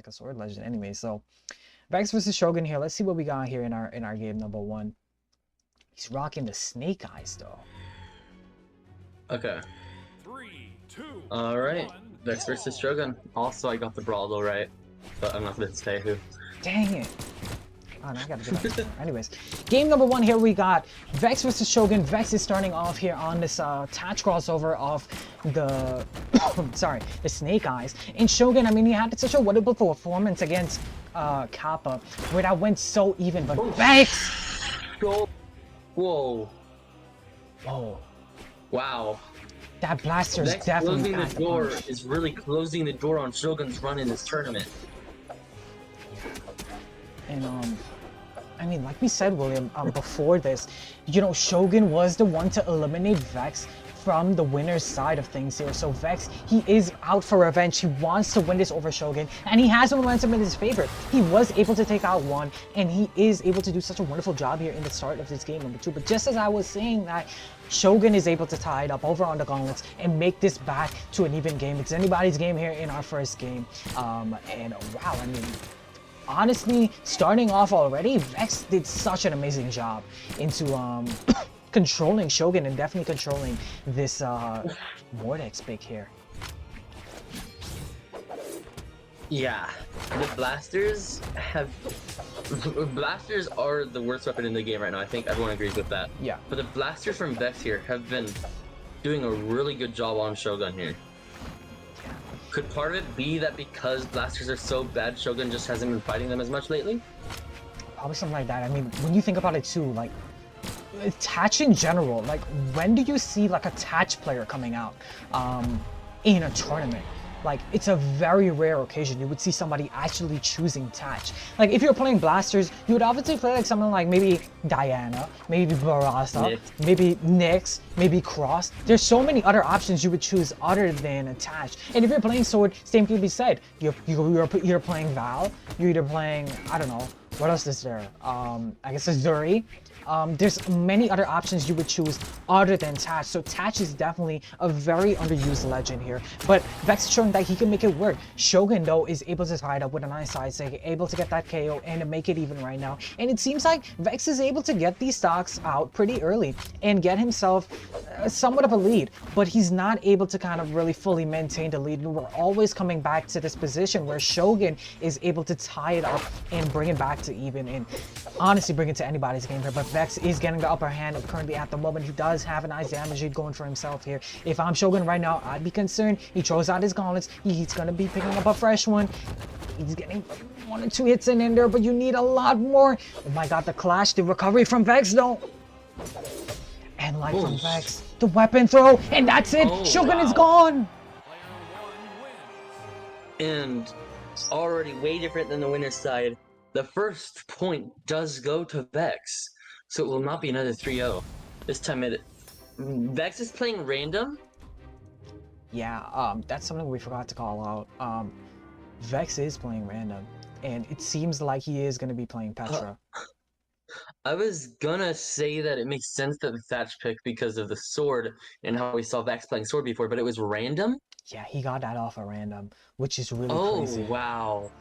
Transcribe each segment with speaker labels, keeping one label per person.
Speaker 1: like a sword legend anyway. So VeX versus Shogun here. Let's see what we got here in our game number 1. He's rocking the snake eyes though.
Speaker 2: Okay.
Speaker 3: 3, 2,
Speaker 2: All right.
Speaker 3: 1,
Speaker 2: VeX versus Shogun. Also, I got the brawlhalla right, but I'm not gonna say who.
Speaker 1: Dang it. Oh, no, I gotta get that. Anyways, game number 1 here we got VeX versus Shogun. VeX is starting off here on this attach crossover of the the Snake Eyes. And Shogun, I mean, he had such a wonderful performance against Kappa, where that went so even, but VeX!
Speaker 2: Whoa.
Speaker 1: Whoa.
Speaker 2: Wow.
Speaker 1: That blaster's
Speaker 2: VeX
Speaker 1: definitely
Speaker 2: closing the door is really closing the door on Shogun's run in this tournament.
Speaker 1: And I mean, like we said, William, before this, you know, Shogun was the one to eliminate VeX from the winner's side of things here. So VeX, he is out for revenge. He wants to win this over Shogun, and he has momentum in his favor. He was able to take out 1, and he is able to do such a wonderful job here in the start of this game number 2. But just as I was saying that, Shogun is able to tie it up over on the gauntlets and make this back to an even game. It's anybody's game here in our first game. And wow, I mean, honestly, starting off already, VeX did such an amazing job into controlling Shogun and definitely controlling this Vortex pick here.
Speaker 2: Yeah, the blasters are the worst weapon in the game right now. I think everyone agrees with that.
Speaker 1: Yeah.
Speaker 2: But the blasters from VeX here have been doing a really good job on Shogun here. Could part of it be that because blasters are so bad, Shogun just hasn't been fighting them as much lately?
Speaker 1: Probably something like that. I mean, when you think about it too, like, attach in general, like, when do you see like a attach player coming out in a tournament? Like, it's a very rare occasion you would see somebody actually choosing attach. Like, if you're playing blasters, you would obviously play like someone like maybe Diana, maybe Barasa, maybe Nyx, maybe Cross. There's so many other options you would choose other than attach. And if you're playing sword, same can be said. You're playing Val. You're either playing, I don't know, what else is there? I guess Azuri. There's many other options you would choose other than Tatch. So Tatch is definitely a very underused legend here. But VeX is showing that he can make it work. Shogun, though, is able to tie it up with a nice side stick, able to get that KO and make it even right now. And it seems like VeX is able to get these stocks out pretty early and get himself somewhat of a lead. But he's not able to kind of really fully maintain the lead. And we're always coming back to this position where Shogun is able to tie it up and bring it back to even, and honestly bring it to anybody's game here. But VeX is getting the upper hand currently at the moment. He does have a nice damage lead going for himself here. If I'm Shogun right now, I'd be concerned. He throws out his gauntlets. He's going to be picking up a fresh one. He's getting 1 or 2 hits in there, but you need a lot more. Oh my god, the clash, the recovery from VeX though. And like from VeX, the weapon throw, and that's it. Shogun is gone.
Speaker 2: And already way different than the winner's side. The first point does go to VeX, so it will not be another 3-0. This time VeX is playing random?
Speaker 1: Yeah, that's something we forgot to call out. VeX is playing random, and it seems like he is going to be playing Petra.
Speaker 2: I was gonna say that it makes sense that the Thatch pick because of the sword and how we saw VeX playing sword before, but it was random?
Speaker 1: Yeah, he got that off a random, which is really crazy.
Speaker 2: Oh, wow.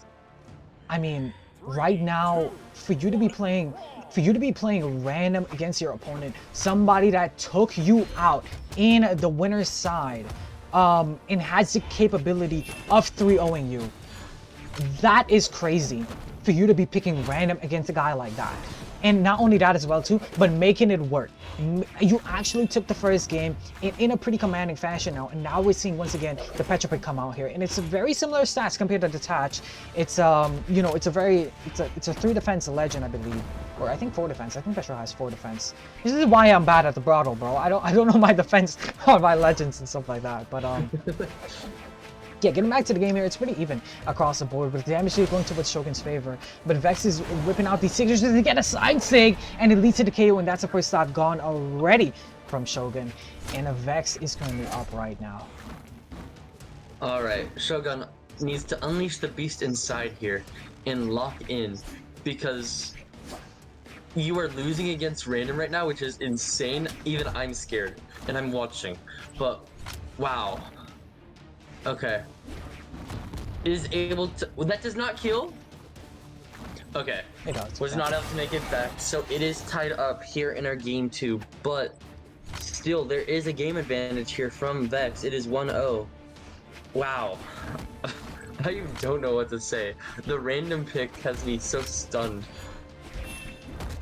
Speaker 1: I mean, right now, for you to be playing random against your opponent, somebody that took you out in the winner's side, and has the capability of 3-0ing you, that is crazy for you to be picking random against a guy like that. And not only that as well too, but making it work. You actually took the first game in a pretty commanding fashion now, and now we're seeing once again the Petra pick come out here, and it's a very similar stats compared to Detach. It's you know, it's a 3 defense legend, I believe, or I think 4 defense. I think Petra has 4 defense. This is why I'm bad at the Brawlhalla, bro. I don't know my defense on my legends and stuff like that, but yeah, getting back to the game here, it's pretty even across the board, with the damage lead going towards Shogun's favor. But VeX is whipping out these signatures to get a side sig, and it leads to the KO, and that's the first stock gone already from Shogun. And VeX is currently up right now.
Speaker 2: Alright, Shogun needs to unleash the beast inside here and lock in, because you are losing against random right now, which is insane. Even I'm scared, and I'm watching. But, wow. Okay. is able to. That does not kill. Okay.
Speaker 1: It does.
Speaker 2: Was
Speaker 1: Yeah.
Speaker 2: not able to make it back, so it is tied up here in our game 2. But still, there is a game advantage here from VeX. It is 1-0. Wow. I don't know what to say. The random pick has me so stunned.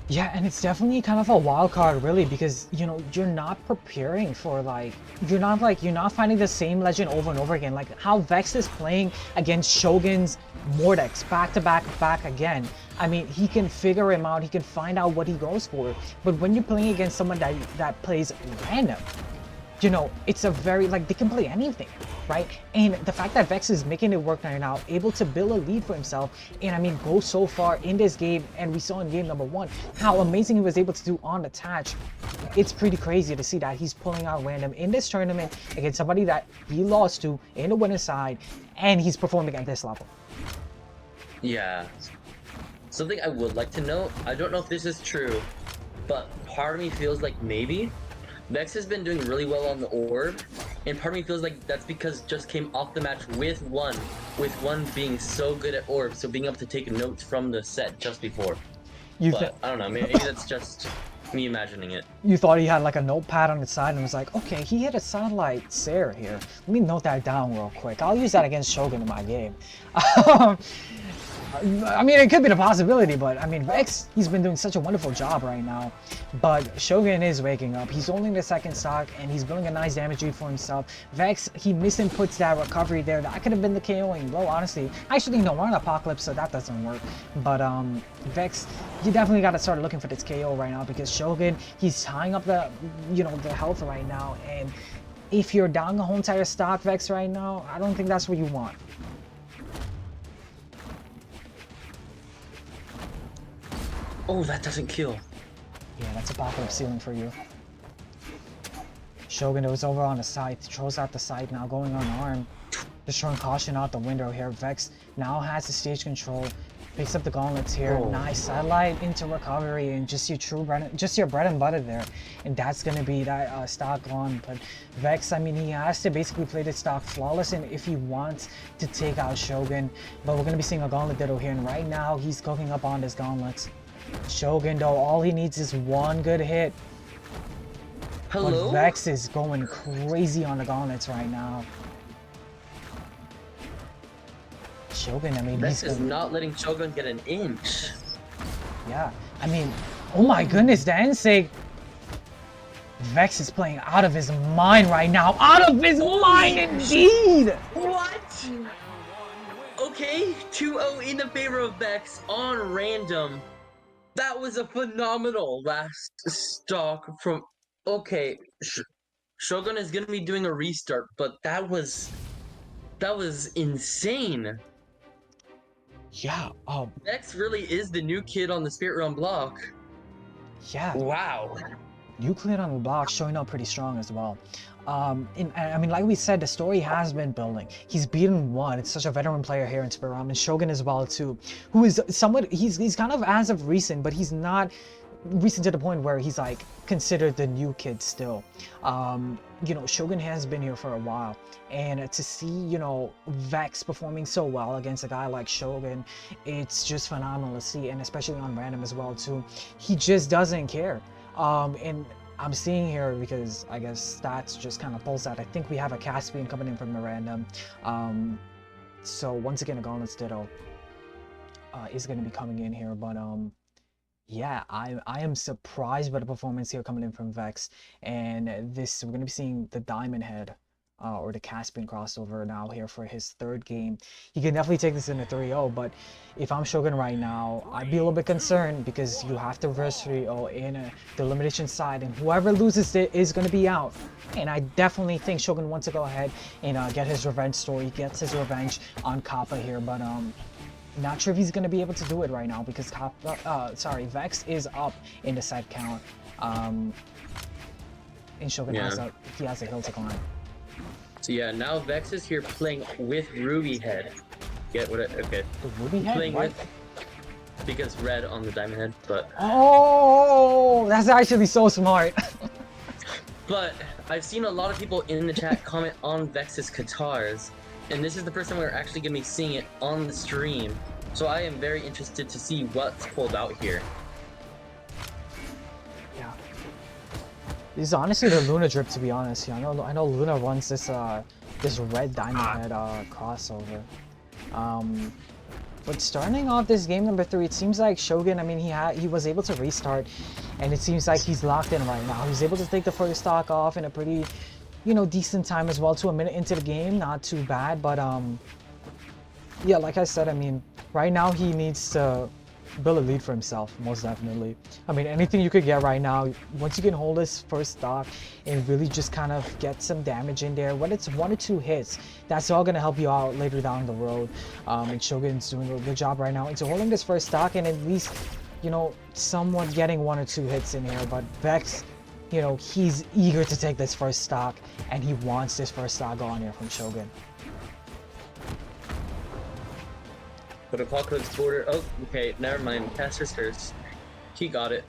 Speaker 1: Yeah, and it's definitely kind of a wild card, really, because you know you're not preparing for you're not finding the same legend over and over again. Like how VeX is playing against Shogun's Mordex back to back again. I mean, he can figure him out. He can find out what he goes for. But when you're playing against someone that plays random, you know, it's a very they can play anything, right? And the fact that VeX is making it work right now, able to build a lead for himself, and I mean go so far in this game, and we saw in game number 1 how amazing he was able to do on attach. It's pretty crazy to see that he's pulling out random in this tournament against somebody that he lost to in the winner's side, and he's performing at this level.
Speaker 2: Yeah. Something I would like to know, I don't know if this is true, but part of me feels like maybe VeX has been doing really well on the orb, and part of me feels like that's because just came off the match with one being so good at orb, so being able to take notes from the set just before. But I don't know, maybe that's just me imagining it.
Speaker 1: You thought he had like a notepad on the side and was like, okay, he hit a satellite Sarah here. Let me note that down real quick. I'll use that against Shogun in my game. I mean, it could be a possibility, but I mean, VeX, he's been doing such a wonderful job right now. But Shogun is waking up. He's holding the second stock, and he's building a nice damage lead for himself. VeX, he misinputs that recovery there. That could have been the KOing blow, honestly. Actually, no, we're on Apocalypse, so that doesn't work. But VeX, you definitely got to start looking for this KO right now, because Shogun, he's tying up the, you know, the health right now. And if you're down the whole entire stock, VeX, right now, I don't think that's what you want.
Speaker 2: Oh, that doesn't kill.
Speaker 1: Yeah, that's Apocalypse ceiling for you. Shogun was over on the side, throws out the side now, going on arm. Just throwing caution out the window here. VeX now has the stage control, picks up the gauntlets here.
Speaker 2: Oh.
Speaker 1: Nice satellite into recovery, and just your bread and butter there. And that's gonna be that stock gone. But VeX, I mean, he has to basically play the stock flawless, and if he wants to take out Shogun. But we're gonna be seeing a gauntlet ditto here, and right now he's cooking up on his gauntlets. Shogun, though, all he needs is one good hit.
Speaker 2: Hello?
Speaker 1: But VeX is going crazy on the gauntlets right now. Shogun, I mean,
Speaker 2: VeX is not letting Shogun get an inch.
Speaker 1: Yeah, I mean, oh my goodness, the end sake. VeX is playing out of his mind right now. Out of his mind, indeed!
Speaker 2: What? Okay, 2-0 in the favor of VeX on random. That was a phenomenal last stock from... Okay, Shogun is gonna be doing a restart, but that was insane.
Speaker 1: Yeah,
Speaker 2: VeX really is the new kid on the Spirit Realm block.
Speaker 1: yeah.
Speaker 2: Wow.
Speaker 1: Euclid on the block showing up pretty strong as well. And I mean, like we said, the story has been building. He's beaten one. It's such a veteran player here in Spirit Realm, and Shogun as well too, who is somewhat, he's kind of as of recent, but he's not recent to the point where he's like considered the new kid still. You know, Shogun has been here for a while, and to see, you know, VeX performing so well against a guy like Shogun, it's just phenomenal to see, and especially on random as well too. He just doesn't care. And I'm seeing here, because I guess stats just kind of pulls that. I think we have a Caspian coming in from the random. So once again, a Gauntlet's Ditto is going to be coming in here. But yeah, I am surprised by the performance here coming in from VeX. And we're going to be seeing the Diamond Head or the Caspian crossover now here for his third game. He can definitely take this into 3-0, but if I'm Shogun right now, I'd be a little bit concerned, because you have to reverse 3-0 in the elimination side, and whoever loses it is going to be out. And I definitely think Shogun wants to go ahead and get his revenge story, gets his revenge on Kappa here, but not sure if he's going to be able to do it right now, because VeX is up in the set count, and Shogun has a hill to climb.
Speaker 2: So yeah, now VeX is here playing with Ruby Head. Get what? Okay.
Speaker 1: The Ruby Head?
Speaker 2: Playing
Speaker 1: What?
Speaker 2: with, because red on the Diamond Head, but.
Speaker 1: Oh, that's actually so smart.
Speaker 2: But I've seen a lot of people in the chat comment on VeX's Katars, and this is the first time we're actually going to be seeing it on the stream. So I am very interested to see what's pulled out here.
Speaker 1: Yeah. This is honestly the Luna drip, to be honest. Yeah, I know Luna runs this this red diamond head crossover. But starting off this game number 3, it seems like Shogun, I mean, he was able to restart, and it seems like he's locked in right now. He's able to take the first stock off in a pretty, you know, decent time as well. To a minute into the game, not too bad. But yeah, like I said, I mean, right now he needs to build a lead for himself, most definitely. I mean, anything you could get right now, once you can hold his first stock and really just kind of get some damage in there, when it's 1 or 2 hits, that's all going to help you out later down the road. And Shogun's doing a good job right now into holding this first stock and at least, you know, somewhat getting 1 or 2 hits in here. But VeX, you know, he's eager to take this first stock, and he wants this first stock on here from Shogun.
Speaker 2: Protocol code's border. Oh, okay, never mind. Caster's curse. He got it.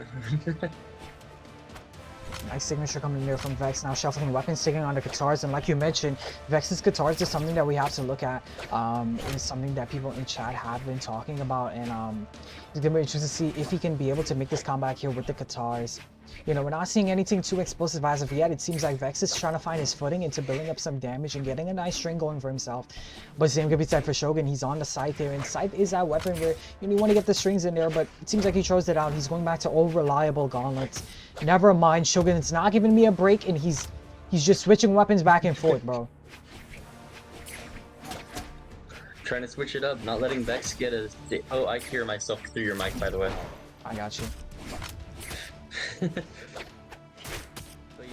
Speaker 1: Nice signature coming in there from VeX. Now shuffling weapons, taking on the guitars, and like you mentioned, VeX's guitars is something that we have to look at. It's something that people in chat have been talking about, and it's gonna be interesting to see if he can be able to make this comeback here with the guitars. You know, we're not seeing anything too explosive as of yet. It seems like VeX is trying to find his footing into building up some damage and getting a nice string going for himself. But same could be said for Shogun. He's on the side there, and side is that weapon where you want to get the strings in there, but it seems like he throws it out. He's going back to old reliable gauntlets. Never mind, Shogun, it's not giving me a break, and he's just switching weapons back and forth, bro.
Speaker 2: Trying to switch it up, not letting VeX get a... Oh, I hear myself through your mic, by the way.
Speaker 1: I got you.
Speaker 2: But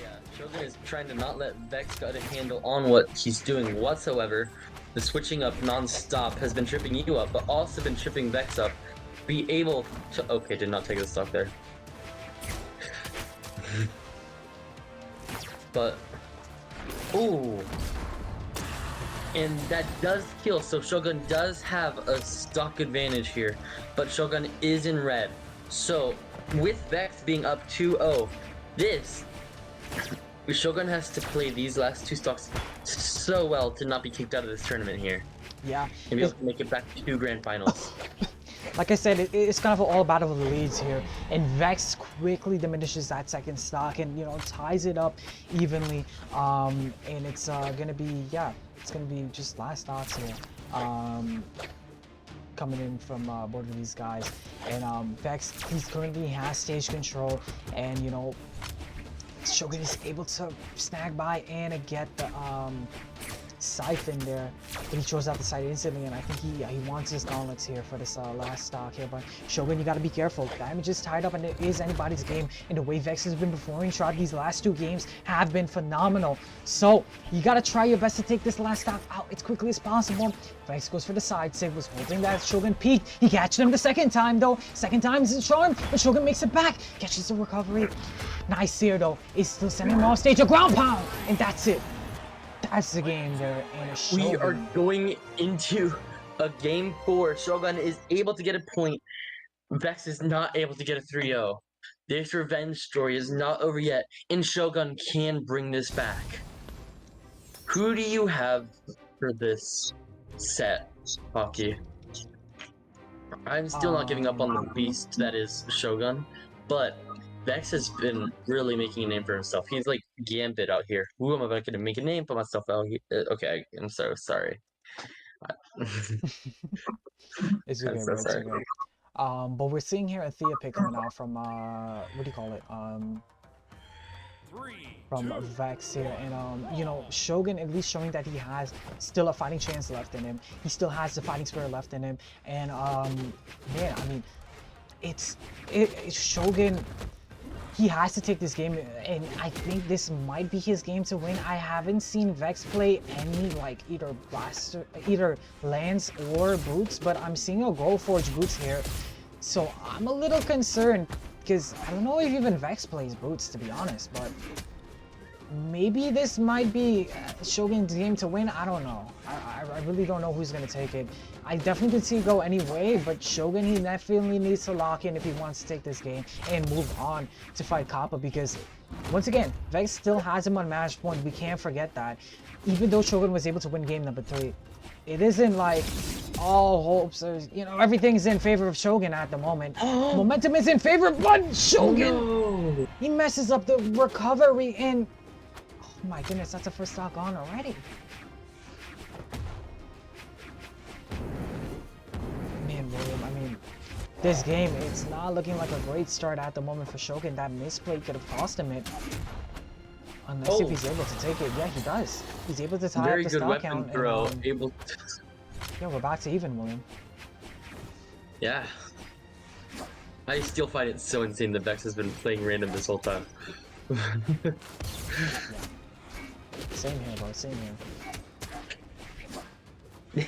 Speaker 2: yeah, Shogun is trying to not let VeX get a handle on what he's doing whatsoever. The switching up non-stop has been tripping you up, but also been tripping VeX up. Be able to... Okay, did not take the stock there. But... Ooh. And that does kill, so Shogun does have a stock advantage here. But Shogun is in red. So, with VeX being up 2-0, Shogun has to play these last 2 stocks so well to not be kicked out of this tournament here.
Speaker 1: Yeah.
Speaker 2: And be able to make it back to 2 grand finals.
Speaker 1: Like I said, it's kind of all about the leads here, and VeX quickly diminishes that second stock and, you know, ties it up evenly. And it's gonna be, yeah, it's gonna be just last stocks here. Coming in from both of these guys, and VeX, he currently has stage control, and you know, Shogun is able to snag by and get the siphon there, but he throws out the side instantly, and I think he wants his gauntlets here for this last stock here. But Shogun, you gotta be careful. Damage is tied up, and it is anybody's game, and the way VeX has been performing throughout these last 2 games have been phenomenal. So you gotta try your best to take this last stock out as quickly as possible. VeX goes for the side save, was hoping that Shogun peaked. He catches him the second time though. Second time is his charm, but Shogun makes it back, catches the recovery. Nice here though. Is still sending him off stage, a ground pound, and that's it. That's the game there, and
Speaker 2: We are going into a game 4. Shogun is able to get a point. VeX is not able to get a 3-0. This revenge story is not over yet, and Shogun can bring this back. Who do you have for this set, Hockey? I'm still not giving up on the beast that is Shogun, but VeX has been really making a name for himself. He's like Gambit out here. Who am I going to make a name for myself out here? Okay, I'm so sorry.
Speaker 1: It's okay, bro. It's okay. But we're seeing here a Thea pick coming out from what do you call it? From VeX here, and you know, Shogun at least showing that he has still a fighting chance left in him. He still has the fighting spirit left in him, and man, I mean, it's Shogun. He has to take this game, and I think this might be his game to win. I haven't seen VeX play any like either Lance or Boots, but I'm seeing a Goldforge Boots here, so I'm a little concerned because I don't know if even VeX plays Boots, to be honest. But maybe this might be Shogun's game to win. I don't know. I really don't know who's gonna take it. I definitely could see it go any way, but Shogun, he definitely needs to lock in if he wants to take this game and move on to fight Kappa, because once again, VeX still has him on match point. We can't forget that. Even though Shogun was able to win game number 3, it isn't like all hopes are, you know, everything's in favor of Shogun at the moment. Momentum is in favor, but Shogun, he messes up the recovery and, oh my goodness, that's the first stock gone already. Man, William, I mean, this game, it's not looking like a great start at the moment for Shogun. That misplay could have cost him it. Unless if he's able to take it. Yeah, he does. He's able to tie up the stock count.
Speaker 2: Throw.
Speaker 1: And,
Speaker 2: able
Speaker 1: yeah, we're back to even, William.
Speaker 2: Yeah. I still find it so insane that VeX has been playing random this whole time.
Speaker 1: Yeah. Same here, bro. Same here.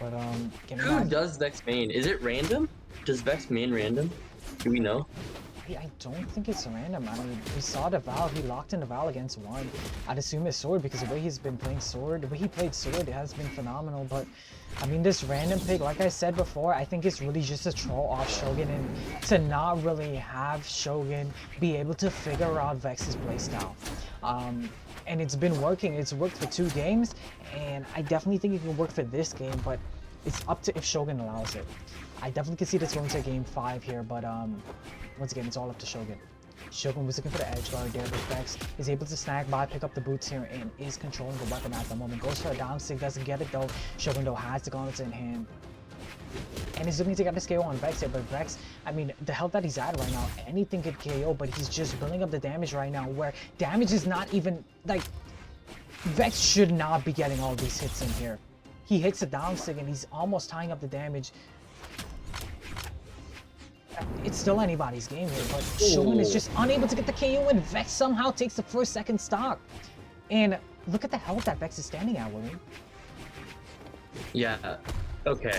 Speaker 1: But
Speaker 2: who does VeX main? Is it random? Does VeX main random? Do we know?
Speaker 1: I don't think it's random. I mean, we saw the Val. He locked in the Val against one. I'd assume it's sword because the way he's been playing sword, the way he played sword, it has been phenomenal. But I mean, this random pick, like I said before, I think it's really just to troll off Shogun and to not really have Shogun be able to figure out VeX's playstyle. And it's been working. It's worked for 2 games, and I definitely think it can work for this game. But it's up to if Shogun allows it. I definitely can see this going to game 5 here, but once again, it's all up to Shogun. Shogun was looking for the edge guard there, but VeX is able to snag by, pick up the boots here, and is controlling the weapon at the moment. Goes for a down stick, doesn't get it though. Shogun though has the gauntlets in hand. And he's looking to get the KO on VeX here, but VeX, I mean, the health that he's at right now, anything could KO, but he's just building up the damage right now, where damage is not even, like, VeX should not be getting all these hits in here. He hits a down stick and he's almost tying up the damage. It's still anybody's game here, but Shogun is just unable to get the KO, and VeX somehow takes the first second stock. And look at the health that VeX is standing at, William.
Speaker 2: Yeah, okay.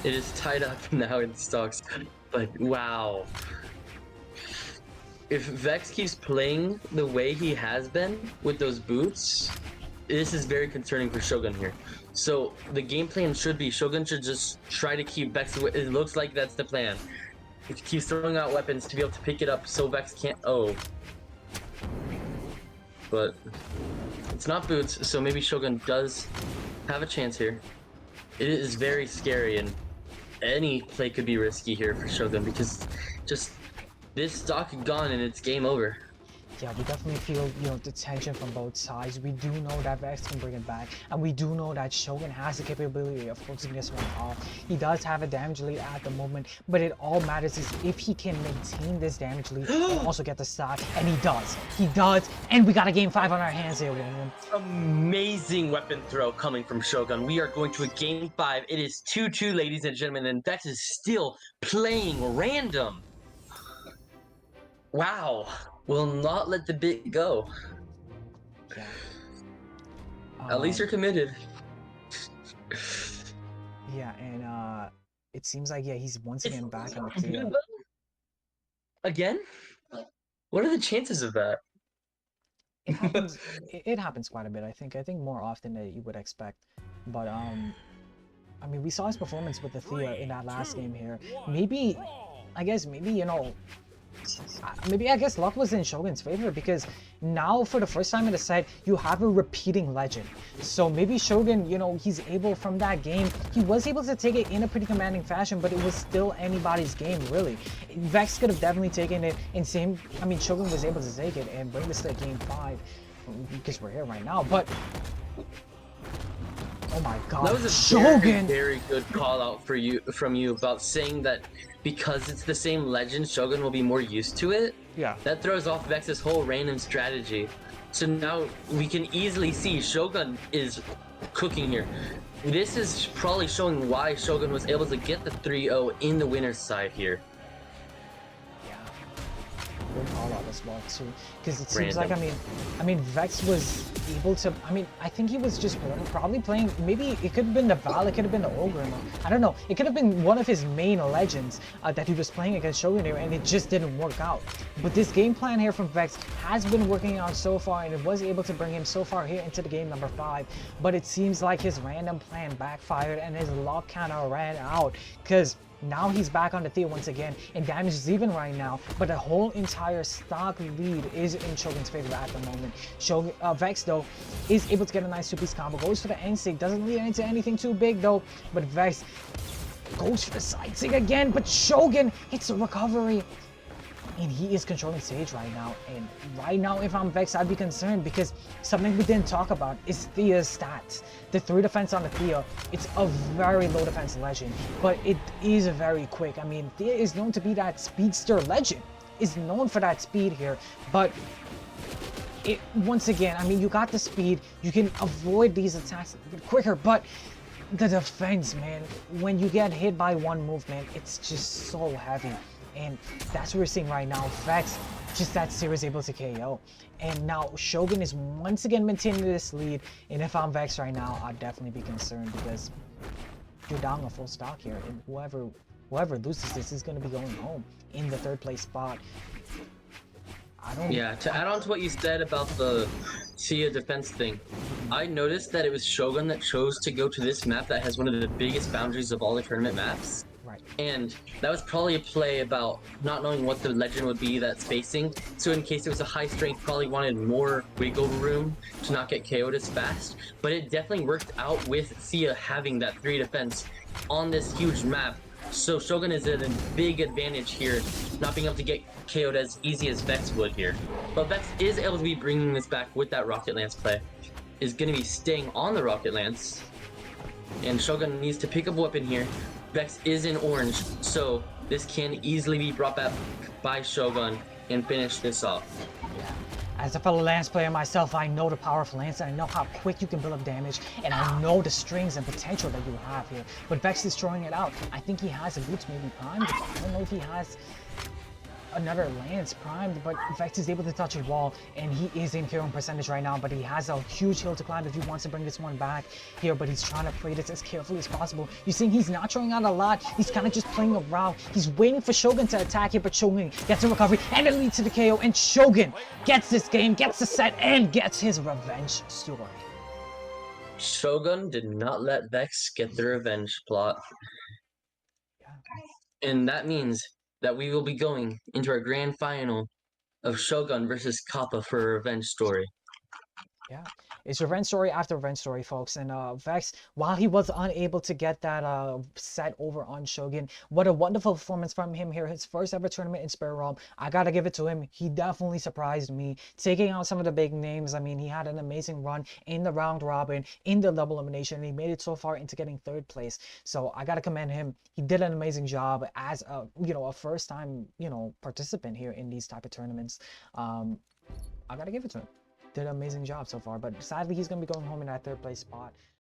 Speaker 2: It is tied up now in stocks, but wow. If VeX keeps playing the way he has been with those boots, this is very concerning for Shogun here. So the game plan should be Shogun should just try to keep VeX away. It looks like that's the plan. He keeps throwing out weapons to be able to pick it up so VeX can't. Oh. But it's not boots, so maybe Shogun does have a chance here. It is very scary, and any play could be risky here for Shogun because just this stock gone and it's game over.
Speaker 1: Yeah, we definitely feel, you know, the tension from both sides. We do know that VeX can bring it back, and we do know that Shogun has the capability of forcing this one off. He does have a damage lead at the moment, but it all matters is if he can maintain this damage lead and also get the stock, and he does. He does, and we got a game 5 on our hands here, William.
Speaker 2: Amazing weapon throw coming from Shogun. We are going to a game 5. It is 2-2, ladies and gentlemen, and VeX is still playing random. Wow. Will not let the bit go.
Speaker 1: Yeah.
Speaker 2: At least you're committed.
Speaker 1: Yeah, and it seems like, yeah, he's once again back on the field.
Speaker 2: Again? What are the chances of that?
Speaker 1: It happens. It happens quite a bit. I think more often than you would expect. But I mean, we saw his performance with the Thea in that last game here. Maybe, I guess, maybe, you know, maybe I guess luck was in Shogun's favor, because now for the first time in the set you have a repeating legend. So maybe Shogun, you know, he's able from that game, he was able to take it in a pretty commanding fashion, but it was still anybody's game really. VeX could have definitely taken it in same, I mean Shogun was able to take it and bring this to game 5 because we're here right now, but oh my god,
Speaker 2: that was a
Speaker 1: Shogun!
Speaker 2: Very good call out from you about saying that because it's the same legend, Shogun will be more used to it.
Speaker 1: Yeah.
Speaker 2: That throws off VeX's whole random strategy. So now we can easily see Shogun is cooking here. This is probably showing why Shogun was able to get the 3-0 in the winner's side here.
Speaker 1: Good call out as well too, because it seems like I mean VeX was able to, I mean I think he was just probably playing, maybe it could have been the Val, it could have been the Ogre, I don't know, it could have been one of his main legends that he was playing against Shogun here, and it just didn't work out. But this game plan here from VeX has been working out so far, and it was able to bring him so far here into the game number 5, but it seems like his random plan backfired and his luck kind of ran out, because Now he's back on the Thea once again, and damage is even right now, but the whole entire stock lead is in Shogun's favor at the moment. VeX though is able to get a nice two-piece combo, goes for the end state, doesn't lead into anything too big though, but VeX goes for the side sig again, but Shogun hits a recovery. And he is controlling stage right now. And right now, if I'm VeX, I'd be concerned because something we didn't talk about is Thea's stats. The 3 defense on the Thea, it's a very low defense legend, but it is very quick. I mean, Thea is known to be that speedster legend, is known for that speed here, but once again, I mean, you got the speed, you can avoid these attacks a bit quicker, but the defense, man, when you get hit by one move, man, it's just so heavy. And that's what we're seeing right now. VeX, just that series able to KO. And now Shogun is once again maintaining this lead. And if I'm VeX right now, I'd definitely be concerned because you're down a full stock here. And whoever loses this is going to be going home in the 3rd place spot.
Speaker 2: Yeah, to add on to what you said about the Thea defense thing, I noticed that it was Shogun that chose to go to this map that has one of the biggest boundaries of all the tournament maps.
Speaker 1: Right.
Speaker 2: And that was probably a play about not knowing what the legend would be that's facing. So in case it was a high strength, probably wanted more wiggle room to not get KO'd as fast. But it definitely worked out with Thea having that 3 defense on this huge map. So Shogun is at a big advantage here, not being able to get KO'd as easy as VeX would here. But VeX is able to be bringing this back with that Rocket Lance play. Is going to be staying on the Rocket Lance. And Shogun needs to pick up a weapon here. VeX is in orange, so this can easily be brought back by Shogun and finish this off.
Speaker 1: Yeah. As a fellow Lance player myself, I know the power of Lance, and I know how quick you can build up damage, and I know the strings and potential that you have here. But VeX is throwing it out. I think he has a boots maybe primed. I don't know if he has another Lance primed, but VeX is able to touch a wall, and he is in KO percentage right now, but he has a huge hill to climb if he wants to bring this one back here, but he's trying to play this as carefully as possible. You're seeing he's not throwing out a lot. He's kind of just playing around. He's waiting for Shogun to attack it, but Shogun gets a recovery, and it leads to the KO, and Shogun gets this game, gets the set, and gets his revenge story.
Speaker 2: Shogun did not let VeX get the revenge plot. And that means that we will be going into our grand final of Shogun versus Kappa for a revenge story.
Speaker 1: Yeah, it's revenge story after revenge story, folks. And VeX, while he was unable to get that set over on Shogun, what a wonderful performance from him here. His first ever tournament in Spirit Realm. I gotta give it to him. He definitely surprised me, taking out some of the big names. I mean, he had an amazing run in the round robin, in the double elimination, and he made it so far into getting 3rd place. So I gotta commend him. He did an amazing job as a a first time participant here in these type of tournaments. I gotta give it to him. Did an amazing job so far, but sadly he's going to be going home in that 3rd place spot.